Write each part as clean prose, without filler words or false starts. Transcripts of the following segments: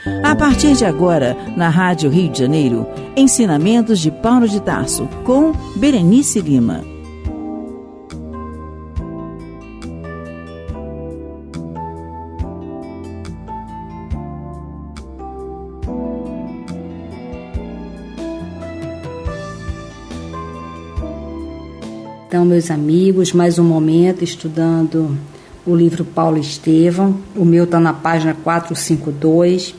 A partir de agora, na Rádio Rio de Janeiro, ensinamentos de Paulo de Tarso, com Berenice Lima. Então, meus amigos, mais um momento estudando o livro Paulo Estevão. O meu está na página 452,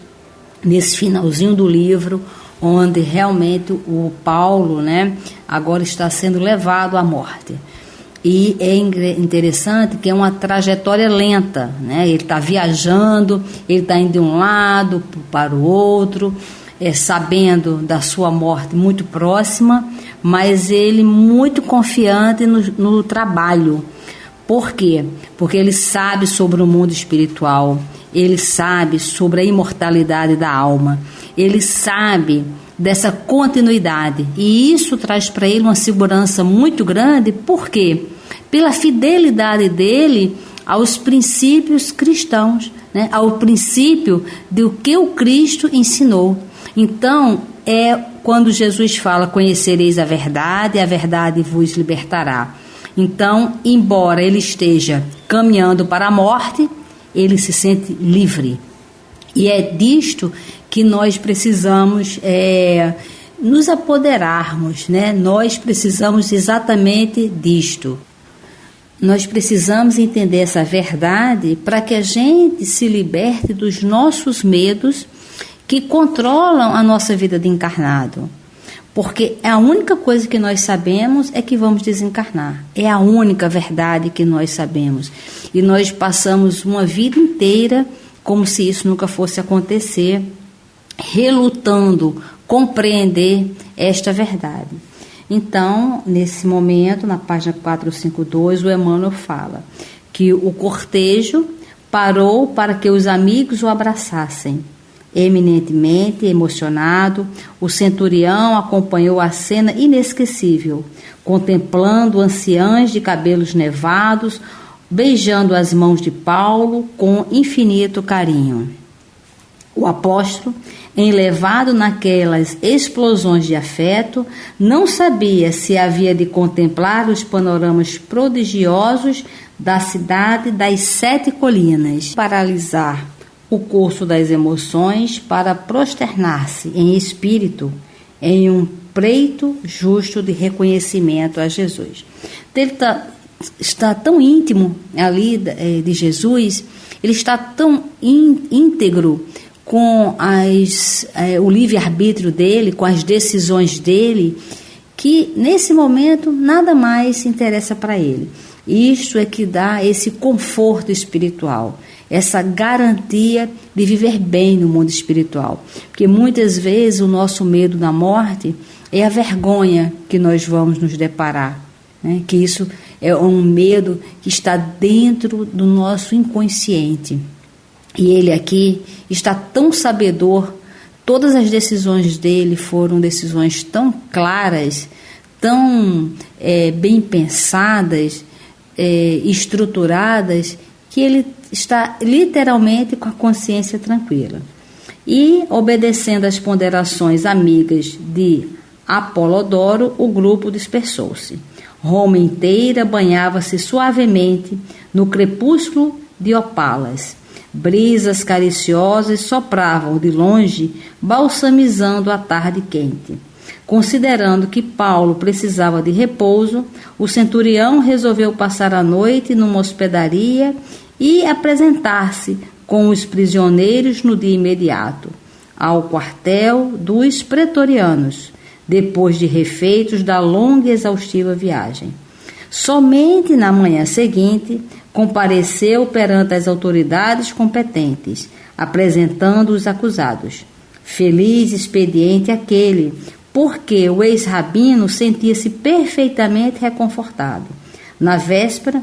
nesse finalzinho do livro, onde realmente o Paulo, agora está sendo levado à morte. E é interessante que é uma trajetória lenta, Ele está viajando, ele está indo de um lado para o outro, sabendo da sua morte muito próxima, mas ele muito confiante no trabalho. Por quê? Porque ele sabe sobre o mundo espiritual, ele sabe sobre a imortalidade da alma, ele sabe dessa continuidade, e isso traz para ele uma segurança muito grande. Por quê? Pela fidelidade dele aos princípios cristãos, ao princípio do que o Cristo ensinou. Então, é quando Jesus fala: conhecereis a verdade vos libertará. Então, embora ele esteja caminhando para a morte, ele se sente livre. E é disto que nós precisamos nos apoderarmos, Nós precisamos exatamente disto. Nós precisamos entender essa verdade para que a gente se liberte dos nossos medos que controlam a nossa vida de encarnado. Porque a única coisa que nós sabemos é que vamos desencarnar. É a única verdade que nós sabemos. E nós passamos uma vida inteira como se isso nunca fosse acontecer, relutando compreender esta verdade. Então, nesse momento, na página 452, o Emmanuel fala que o cortejo parou para que os amigos o abraçassem. Eminentemente emocionado, o centurião acompanhou a cena inesquecível, contemplando anciãs de cabelos nevados, beijando as mãos de Paulo com infinito carinho. O apóstolo, enlevado naquelas explosões de afeto, não sabia se havia de contemplar os panoramas prodigiosos da cidade das 7 colinas, paralisar o curso das emoções para prosternar-se em espírito em um preito justo de reconhecimento a Jesus. Ele está tão íntimo ali de Jesus, ele está tão íntegro com o livre-arbítrio dele, com as decisões dele, que nesse momento nada mais interessa para ele. Isto é que dá esse conforto espiritual, essa garantia de viver bem no mundo espiritual. Porque muitas vezes o nosso medo da morte é a vergonha que nós vamos nos deparar, que isso é um medo que está dentro do nosso inconsciente. E ele aqui está tão sabedor, todas as decisões dele foram decisões tão claras, tão bem pensadas, estruturadas, que ele está literalmente com a consciência tranquila. E, obedecendo às ponderações amigas de Apolodoro, o grupo dispersou-se. Roma inteira banhava-se suavemente no crepúsculo de opalas. Brisas cariciosas sopravam de longe, balsamizando a tarde quente. Considerando que Paulo precisava de repouso, o centurião resolveu passar a noite numa hospedaria e apresentar-se com os prisioneiros no dia imediato, ao quartel dos pretorianos, depois de refeitos da longa e exaustiva viagem. Somente na manhã seguinte, compareceu perante as autoridades competentes, apresentando os acusados. Feliz expediente aquele, porque o ex-rabino sentia-se perfeitamente reconfortado. Na véspera,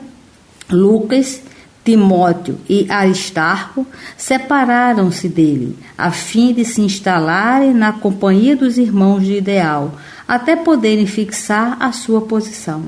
Lucas, Timóteo e Aristarco separaram-se dele, a fim de se instalarem na companhia dos irmãos de ideal, até poderem fixar a sua posição.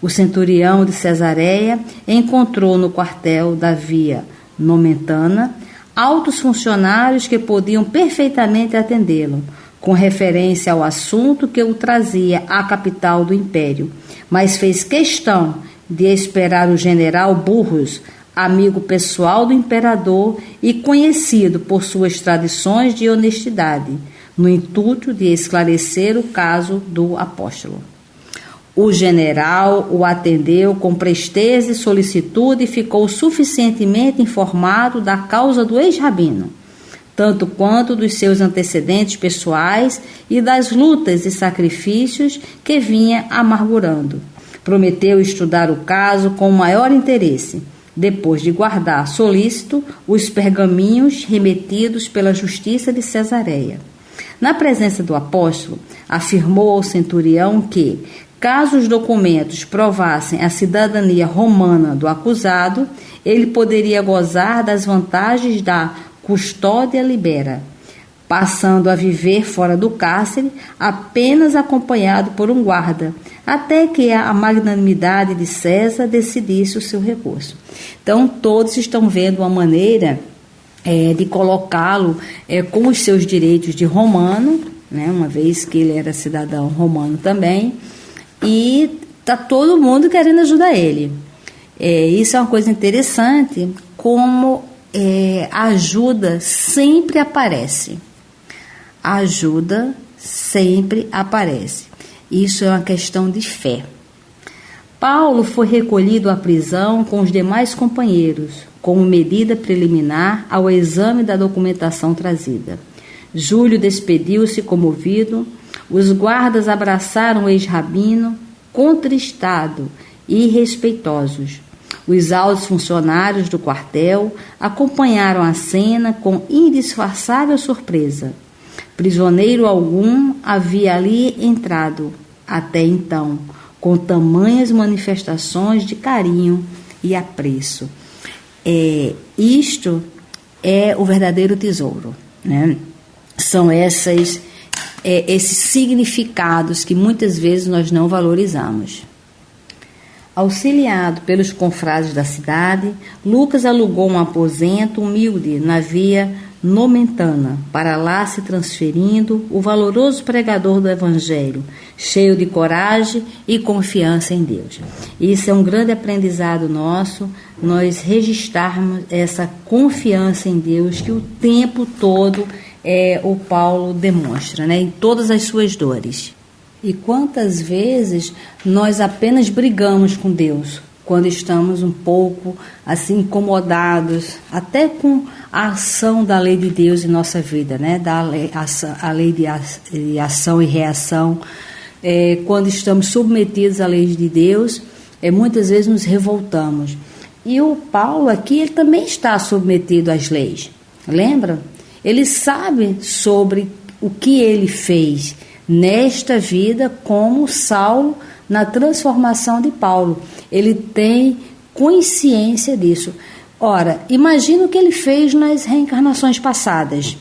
O centurião de Cesareia encontrou no quartel da Via Nomentana altos funcionários que podiam perfeitamente atendê-lo, com referência ao assunto que o trazia à capital do império, mas fez questão de esperar o general Burrus, amigo pessoal do imperador e conhecido por suas tradições de honestidade, no intuito de esclarecer o caso do apóstolo. O general o atendeu com presteza e solicitude e ficou suficientemente informado da causa do ex-rabino, tanto quanto dos seus antecedentes pessoais e das lutas e sacrifícios que vinha amargurando. Prometeu estudar o caso com o maior interesse, depois de guardar solícito os pergaminhos remetidos pela justiça de Cesareia. Na presença do apóstolo, afirmou ao centurião que, caso os documentos provassem a cidadania romana do acusado, ele poderia gozar das vantagens da custódia libera, passando a viver fora do cárcere apenas acompanhado por um guarda, até que a magnanimidade de César decidisse o seu recurso. Então, todos estão vendo uma maneira de colocá-lo com os seus direitos de romano, né, uma vez que ele era cidadão romano também, e está todo mundo querendo ajudar ele. Isso é uma coisa interessante, como a ajuda sempre aparece. A ajuda sempre aparece. Isso é uma questão de fé. Paulo foi recolhido à prisão com os demais companheiros, como medida preliminar ao exame da documentação trazida. Júlio despediu-se comovido. Os guardas abraçaram o ex-rabino, contristado e respeitosos. Os altos funcionários do quartel acompanharam a cena com indisfarçável surpresa. Prisioneiro algum havia ali entrado, até então, com tamanhas manifestações de carinho e apreço. Isto é o verdadeiro tesouro, né? São esses significados que muitas vezes nós não valorizamos. Auxiliado pelos confrades da cidade, Lucas alugou um aposento humilde na via Nomentana, para lá se transferindo o valoroso pregador do Evangelho, cheio de coragem e confiança em Deus. Isso é um grande aprendizado nosso, nós registrarmos essa confiança em Deus que o tempo todo o Paulo demonstra, né, em todas as suas dores. E quantas vezes nós apenas brigamos com Deus quando estamos um pouco assim incomodados, até com a ação da lei de Deus em nossa vida, né? A lei de ação e reação. Quando estamos submetidos à lei de Deus, muitas vezes nos revoltamos. E o Paulo aqui, ele também está submetido às leis. Lembra? Ele sabe sobre o que ele fez nesta vida como Saulo na transformação de Paulo. Ele tem consciência disso. Ora, imagina o que ele fez nas reencarnações passadas.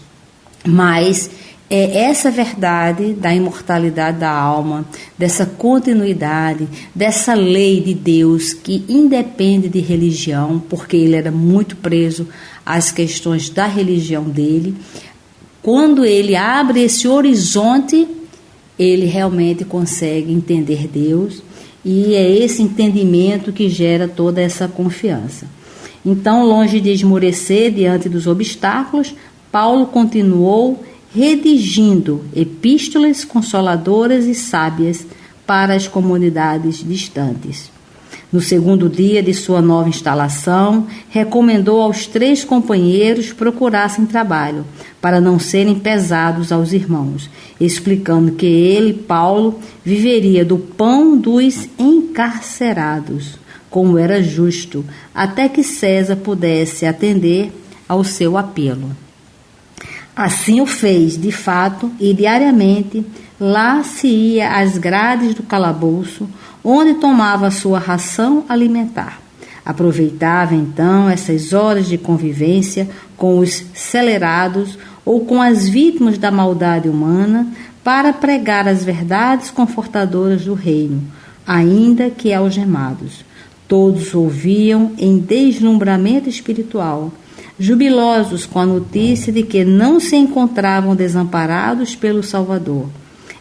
Mas essa verdade da imortalidade da alma, dessa continuidade, dessa lei de Deus que independe de religião, porque ele era muito preso às questões da religião dele. Quando ele abre esse horizonte, ele realmente consegue entender Deus, e é esse entendimento que gera toda essa confiança. Então, longe de esmorecer diante dos obstáculos, Paulo continuou redigindo epístolas consoladoras e sábias para as comunidades distantes. No segundo dia de sua nova instalação, recomendou aos 3 companheiros procurassem trabalho, para não serem pesados aos irmãos, explicando que ele, Paulo, viveria do pão dos encarcerados, como era justo, até que César pudesse atender ao seu apelo. Assim o fez, de fato, e diariamente lá se ia às grades do calabouço, onde tomava a sua ração alimentar. Aproveitava então essas horas de convivência com os celerados ou com as vítimas da maldade humana para pregar as verdades confortadoras do reino, ainda que algemados. Todos ouviam em deslumbramento espiritual, jubilosos com a notícia de que não se encontravam desamparados pelo Salvador.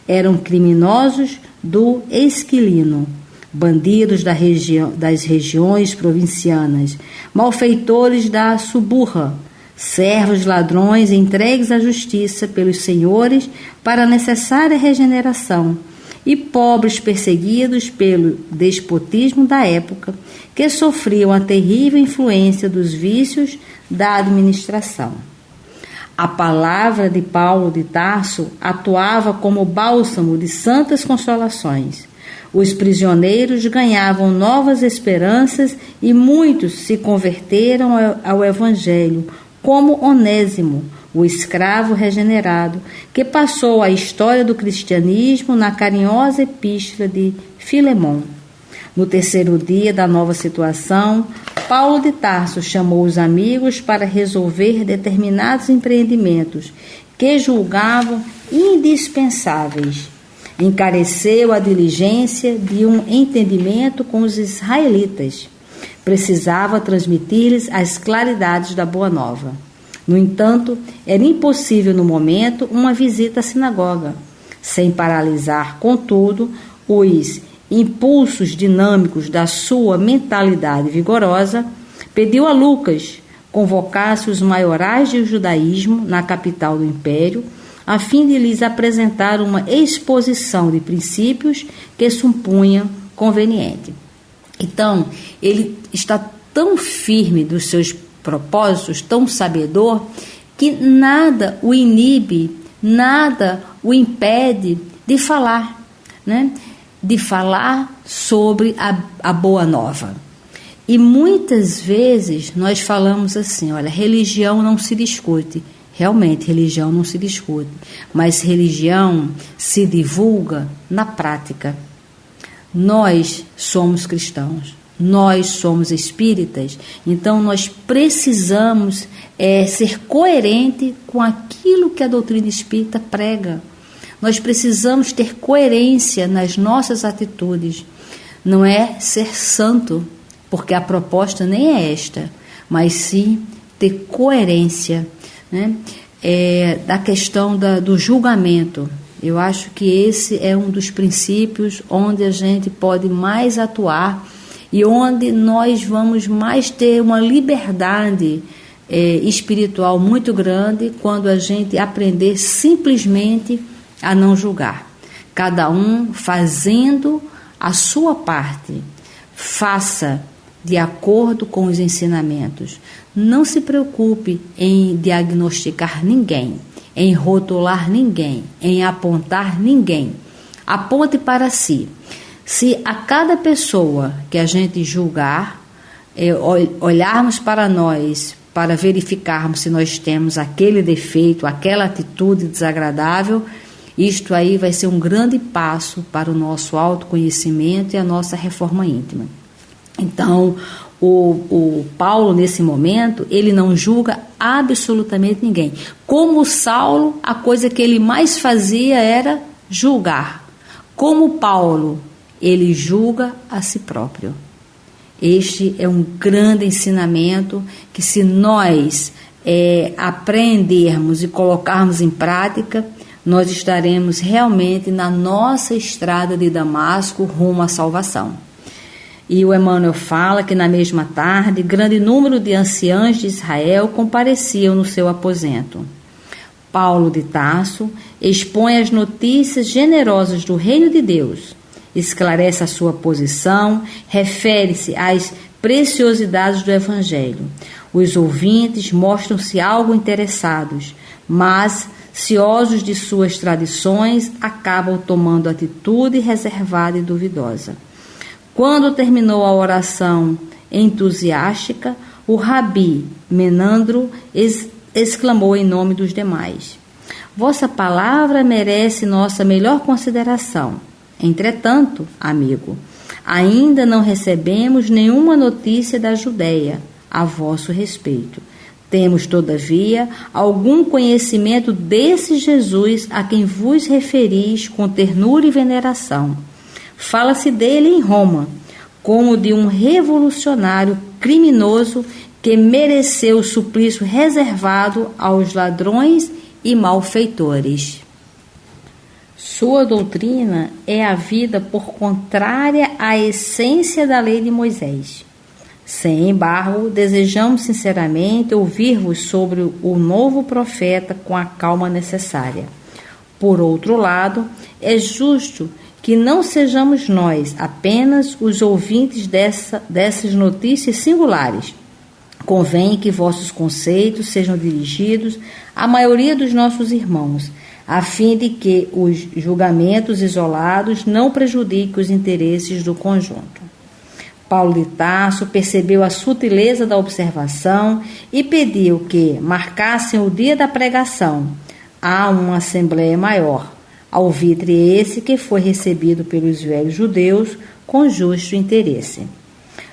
Eram criminosos do Esquilino, bandidos das regiões provincianas, malfeitores da Suburra, servos ladrões entregues à justiça pelos senhores para a necessária regeneração, e pobres perseguidos pelo despotismo da época, que sofriam a terrível influência dos vícios da administração. A palavra de Paulo de Tarso atuava como bálsamo de santas consolações. Os prisioneiros ganhavam novas esperanças e muitos se converteram ao Evangelho, como Onésimo, o escravo regenerado, que passou a história do cristianismo na carinhosa epístola de Filemão. No terceiro dia da nova situação, Paulo de Tarso chamou os amigos para resolver determinados empreendimentos que julgavam indispensáveis. Encareceu a diligência de um entendimento com os israelitas. Precisava transmitir-lhes as claridades da Boa Nova. No entanto, era impossível no momento uma visita à sinagoga. Sem paralisar, contudo, os impulsos dinâmicos da sua mentalidade vigorosa, pediu a Lucas convocasse os maiorais do judaísmo na capital do império, a fim de lhes apresentar uma exposição de princípios que supunha conveniente. Então, ele está tão firme dos seus propósitos, tão sabedor, que nada o inibe, nada o impede de falar, né? De falar sobre a Boa Nova. E muitas vezes nós falamos assim, olha, religião não se discute. Realmente, religião não se discute, mas religião se divulga na prática. Nós somos cristãos, nós somos espíritas, então nós precisamos ser coerente com aquilo que a doutrina espírita prega. Nós precisamos ter coerência nas nossas atitudes. Não é ser santo, porque a proposta nem é esta, mas sim ter coerência, né? Da questão do julgamento. Eu acho que esse é um dos princípios onde a gente pode mais atuar e onde nós vamos mais ter uma liberdade espiritual muito grande quando a gente aprender simplesmente a não julgar. Cada um fazendo a sua parte. Faça de acordo com os ensinamentos. Não se preocupe em diagnosticar ninguém, em rotular ninguém, em apontar ninguém. Aponte para si. Se a cada pessoa que a gente julgar, olharmos para nós, para verificarmos se nós temos aquele defeito, aquela atitude desagradável, isto aí vai ser um grande passo para o nosso autoconhecimento e a nossa reforma íntima. Então, o Paulo, nesse momento, ele não julga absolutamente ninguém. Como Saulo, a coisa que ele mais fazia era julgar. Como Paulo, ele julga a si próprio. Este é um grande ensinamento que, se nós aprendermos e colocarmos em prática, nós estaremos realmente na nossa estrada de Damasco rumo à salvação. E o Emmanuel fala que na mesma tarde, grande número de anciãos de Israel compareciam no seu aposento. Paulo de Tarso expõe as notícias generosas do reino de Deus, esclarece a sua posição, refere-se às preciosidades do Evangelho. Os ouvintes mostram-se algo interessados, mas, ciosos de suas tradições, acabam tomando atitude reservada e duvidosa. Quando terminou a oração entusiástica, o rabi Menandro exclamou em nome dos demais: Vossa palavra merece nossa melhor consideração. Entretanto, amigo, ainda não recebemos nenhuma notícia da Judéia a vosso respeito. Temos, todavia, algum conhecimento desse Jesus a quem vos referis com ternura e veneração. Fala-se dele em Roma, como de um revolucionário criminoso que mereceu o suplício reservado aos ladrões e malfeitores. Sua doutrina é a vida por contrária à essência da lei de Moisés. Sem embargo, desejamos sinceramente ouvir-vos sobre o novo profeta com a calma necessária. Por outro lado, é justo que não sejamos nós apenas os ouvintes dessas notícias singulares. Convém que vossos conceitos sejam dirigidos à maioria dos nossos irmãos, a fim de que os julgamentos isolados não prejudiquem os interesses do conjunto. Paulo de Tarso percebeu a sutileza da observação e pediu que marcassem o dia da pregação a uma assembleia maior, alvitre esse que foi recebido pelos velhos judeus com justo interesse.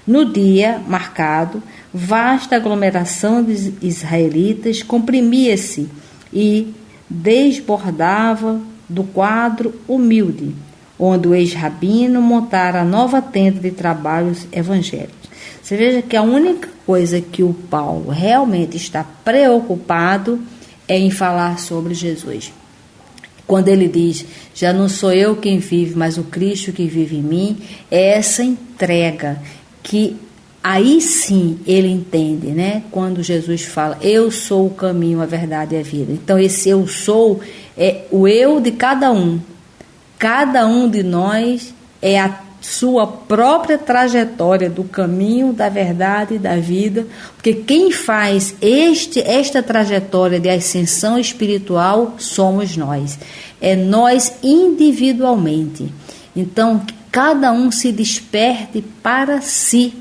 No dia marcado, vasta aglomeração de israelitas comprimia-se e desbordava do quadro humilde, onde o ex-rabino montara a nova tenda de trabalhos evangélicos. Você veja que a única coisa que o Paulo realmente está preocupado é em falar sobre Jesus. Quando ele diz, já não sou eu quem vive, mas o Cristo que vive em mim, é essa entrega que aí sim ele entende, né? Quando Jesus fala, eu sou o caminho, a verdade e a vida. Então esse eu sou é o eu de cada um. Cada um de nós é a sua própria trajetória do caminho, da verdade e da vida, porque quem faz esta trajetória de ascensão espiritual somos nós. É nós individualmente. Então, que cada um se desperte para si,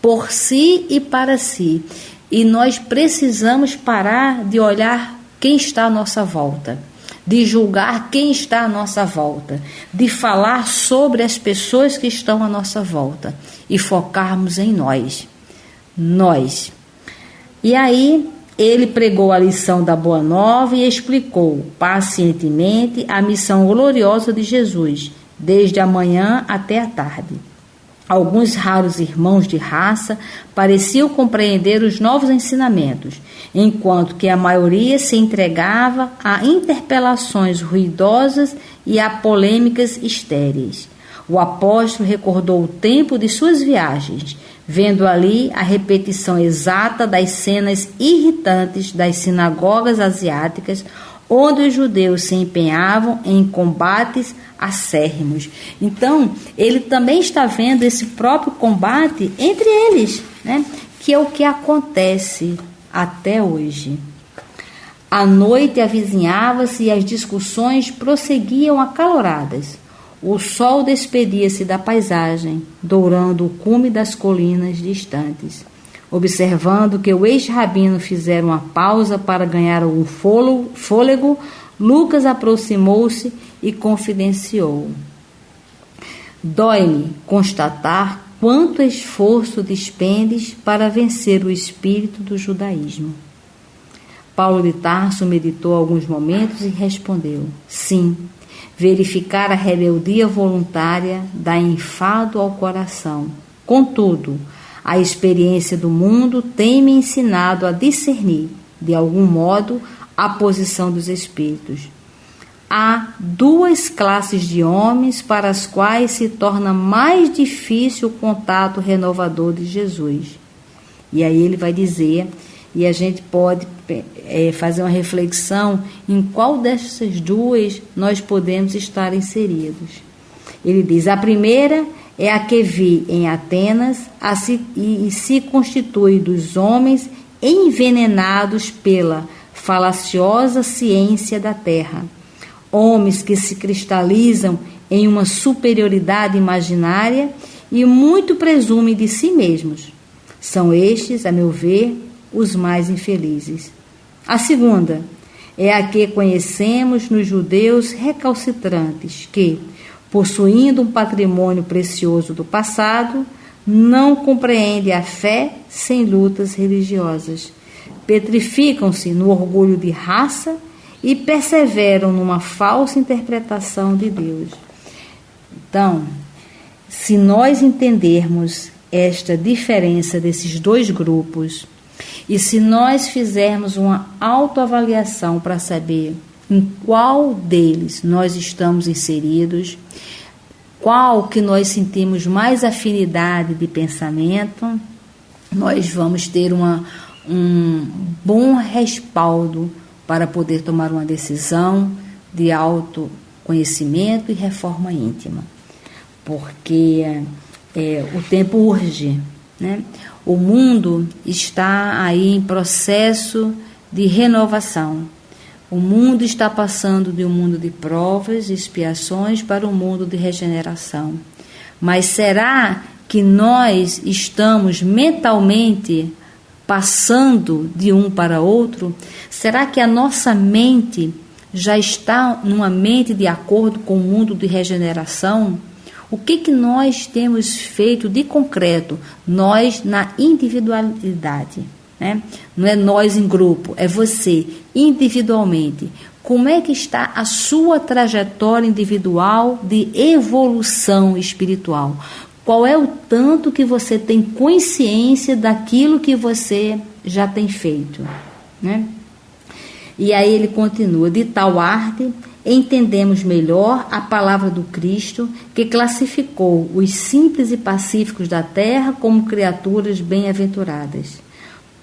por si e para si. E nós precisamos parar de olhar quem está à nossa volta, de julgar quem está à nossa volta, de falar sobre as pessoas que estão à nossa volta e focarmos em nós. Nós. E aí ele pregou a lição da Boa Nova e explicou pacientemente a missão gloriosa de Jesus, desde a manhã até a tarde. Alguns raros irmãos de raça pareciam compreender os novos ensinamentos, enquanto que a maioria se entregava a interpelações ruidosas e a polêmicas estéreis. O apóstolo recordou o tempo de suas viagens, vendo ali a repetição exata das cenas irritantes das sinagogas asiáticas, onde os judeus se empenhavam em combates acérrimos. Então, ele também está vendo esse próprio combate entre eles, né? Que é o que acontece até hoje. A noite avizinhava-se e as discussões prosseguiam acaloradas. O sol despedia-se da paisagem, dourando o cume das colinas distantes. Observando que o ex-rabino fizera uma pausa para ganhar algum fôlego, Lucas aproximou-se e confidenciou. Dói-me constatar quanto esforço despendes para vencer o espírito do judaísmo. Paulo de Tarso meditou alguns momentos e respondeu, sim, verificar a rebeldia voluntária dá enfado ao coração. Contudo, a experiência do mundo tem me ensinado a discernir, de algum modo, a posição dos espíritos. Há duas classes de homens para as quais se torna mais difícil o contato renovador de Jesus. E aí ele vai dizer, e a gente pode fazer uma reflexão em qual dessas duas nós podemos estar inseridos. Ele diz, a primeira é a que vi em Atenas e se constitui dos homens envenenados pela falaciosa ciência da terra. Homens que se cristalizam em uma superioridade imaginária e muito presumem de si mesmos. São estes, a meu ver, os mais infelizes. A segunda é a que conhecemos nos judeus recalcitrantes, que, possuindo um patrimônio precioso do passado, não compreendem a fé sem lutas religiosas. Petrificam-se no orgulho de raça e perseveram numa falsa interpretação de Deus. Então, se nós entendermos esta diferença desses dois grupos, e se nós fizermos uma autoavaliação para saber em qual deles nós estamos inseridos, qual que nós sentimos mais afinidade de pensamento, nós vamos ter um bom respaldo para poder tomar uma decisão de autoconhecimento e reforma íntima. Porque o tempo urge, né? O mundo está aí em processo de renovação. O mundo está passando de um mundo de provas e expiações para um mundo de regeneração. Mas será que nós estamos mentalmente passando de um para outro? Será que a nossa mente já está numa mente de acordo com o mundo de regeneração? O que nós temos feito de concreto? Nós na individualidade, né? Não é nós em grupo, é você individualmente. Como é que está a sua trajetória individual de evolução espiritual? Qual é o tanto que você tem consciência daquilo que você já tem feito, né? E aí ele continua: de tal arte entendemos melhor a palavra do Cristo, que classificou os simples e pacíficos da terra como criaturas bem-aventuradas.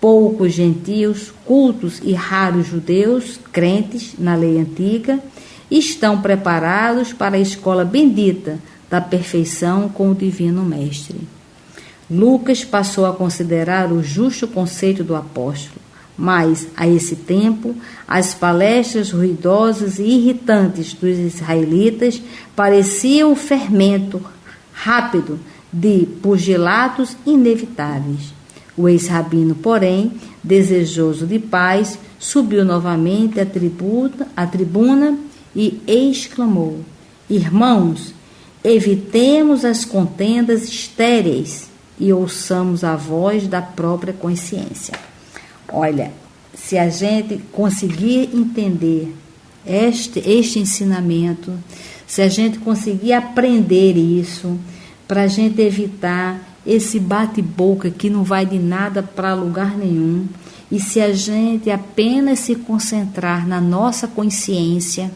Poucos gentios, cultos e raros judeus, crentes na lei antiga, estão preparados para a escola bendita da perfeição com o Divino Mestre. Lucas passou a considerar o justo conceito do apóstolo, mas, a esse tempo, as palestras ruidosas e irritantes dos israelitas pareciam o fermento rápido de pugilatos inevitáveis. O ex-rabino, porém, desejoso de paz, subiu novamente à tribuna e exclamou: Irmãos, evitemos as contendas estéreis e ouçamos a voz da própria consciência. Olha, se a gente conseguir entender este ensinamento, se a gente conseguir aprender isso, para a gente evitar esse bate-boca que não vai de nada para lugar nenhum, e se a gente apenas se concentrar na nossa consciência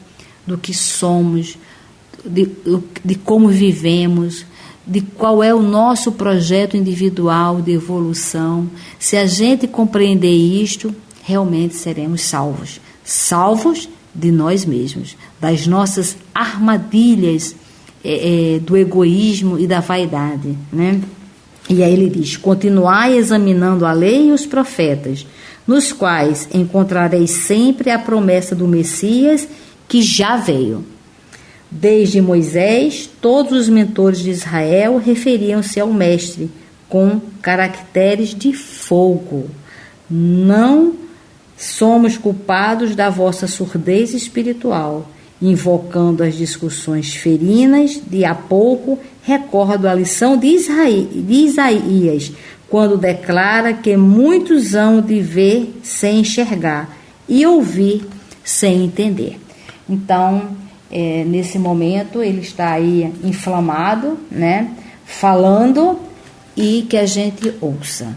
do que somos, de como vivemos, de qual é o nosso projeto individual de evolução, se a gente compreender isto, realmente seremos salvos. Salvos de nós mesmos, das nossas armadilhas do egoísmo e da vaidade, né? E aí ele diz: continuai examinando a lei e os profetas, nos quais encontrareis sempre a promessa do Messias que já veio. Desde Moisés, todos os mentores de Israel referiam-se ao Mestre com caracteres de fogo. Não somos culpados da vossa surdez espiritual. Invocando as discussões ferinas de há pouco, recordo a lição de Isaías, quando declara que muitos hão de ver sem enxergar e ouvir sem entender. Então, nesse momento, ele está aí inflamado, né, falando, e que a gente ouça,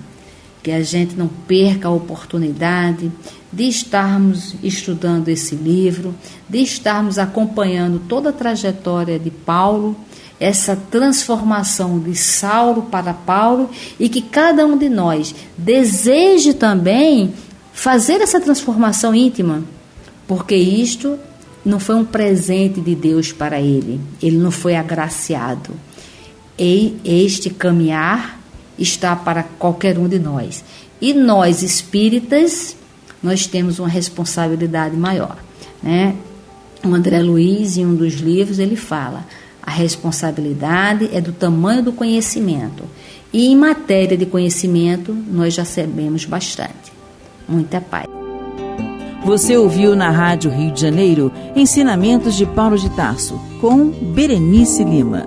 que a gente não perca a oportunidade de estarmos estudando esse livro, de estarmos acompanhando toda a trajetória de Paulo, essa transformação de Saulo para Paulo, e que cada um de nós deseje também fazer essa transformação íntima, porque isto não foi um presente de Deus para ele não foi agraciado. E este caminhar está para qualquer um de nós. E nós, espíritas, nós temos uma responsabilidade maior, né? O André Luiz, em um dos livros, ele fala: a responsabilidade é do tamanho do conhecimento. E em matéria de conhecimento, nós já sabemos bastante. Muita paz. Você ouviu na Rádio Rio de Janeiro Ensinamentos de Paulo de Tarso, com Berenice Lima.